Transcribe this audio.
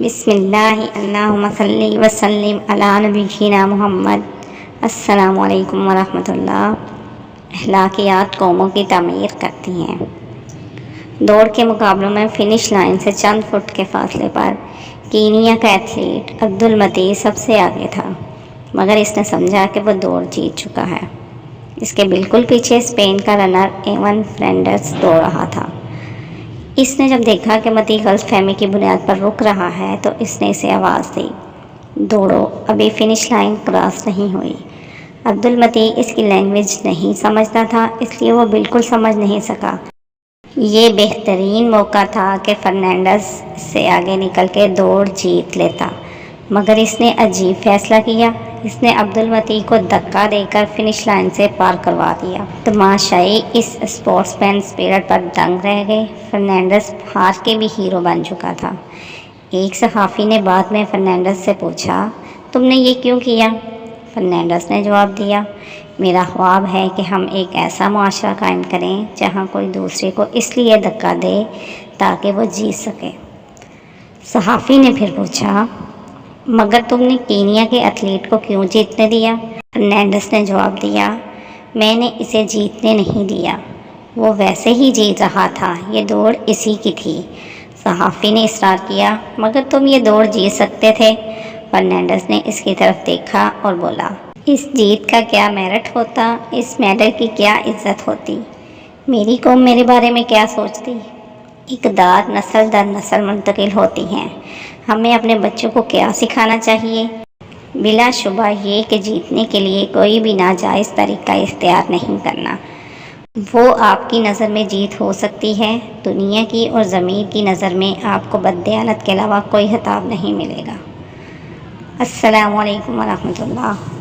بسم اللہ اللہم صلی وسلم علی نبینا محمد۔ السلام علیکم ورحمۃ اللہ۔ اخلاقیات قوموں کی تعمیر کرتی ہیں۔ دوڑ کے مقابلوں میں فنش لائن سے چند فٹ کے فاصلے پر کینیا کا ایتھلیٹ عبدالمتی سب سے آگے تھا، مگر اس نے سمجھا کہ وہ دوڑ جیت چکا ہے۔ اس کے بالکل پیچھے اسپین کا رنر ایون فرنینڈز دوڑ رہا تھا۔ اس نے جب دیکھا کہ متی غلط فہمی کی بنیاد پر رک رہا ہے تو اس نے اسے آواز دی، دوڑو، ابھی فنش لائن کراس نہیں ہوئی۔ عبدالمتی اس کی لینگویج نہیں سمجھتا تھا، اس لیے وہ بالکل سمجھ نہیں سکا۔ یہ بہترین موقع تھا کہ فرنینڈز اس سے آگے نکل کے دوڑ جیت لیتا، مگر اس نے عجیب فیصلہ کیا۔ اس نے عبدالمتی کو دھکا دے کر فنش لائن سے پار کروا دیا۔ تماشائی اس اسپورٹس مین اسپرٹ پر دنگ رہ گئے۔ فرنینڈز ہار کے بھی ہیرو بن چکا تھا۔ ایک صحافی نے بعد میں فرنینڈز سے پوچھا، تم نے یہ کیوں کیا؟ فرنینڈز نے جواب دیا، میرا خواب ہے کہ ہم ایک ایسا معاشرہ قائم کریں جہاں کوئی دوسرے کو اس لیے دھکا دے تاکہ وہ جیت سکے۔ صحافی نے پھر پوچھا، مگر تم نے کینیا کے ایتھلیٹ کو کیوں جیتنے دیا؟ فرنینڈز نے جواب دیا، میں نے اسے جیتنے نہیں دیا، وہ ویسے ہی جیت رہا تھا، یہ دوڑ اسی کی تھی۔ صحافی نے اصرار کیا، مگر تم یہ دوڑ جیت سکتے تھے۔ فرنینڈز نے اس کی طرف دیکھا اور بولا، اس جیت کا کیا میرٹ ہوتا، اس میڈل کی کیا عزت ہوتی، میری قوم میرے بارے میں کیا سوچتی۔ اقدار نسل در نسل منتقل ہوتی ہیں، ہمیں اپنے بچوں کو کیا سکھانا چاہیے؟ بلا شبہ یہ کہ جیتنے کے لیے کوئی بھی ناجائز طریقہ اختیار نہیں کرنا۔ وہ آپ کی نظر میں جیت ہو سکتی ہے، دنیا کی اور ضمیر کی نظر میں آپ کو بددیانت کے علاوہ کوئی خطاب نہیں ملے گا۔ السلام علیکم ورحمۃ اللہ۔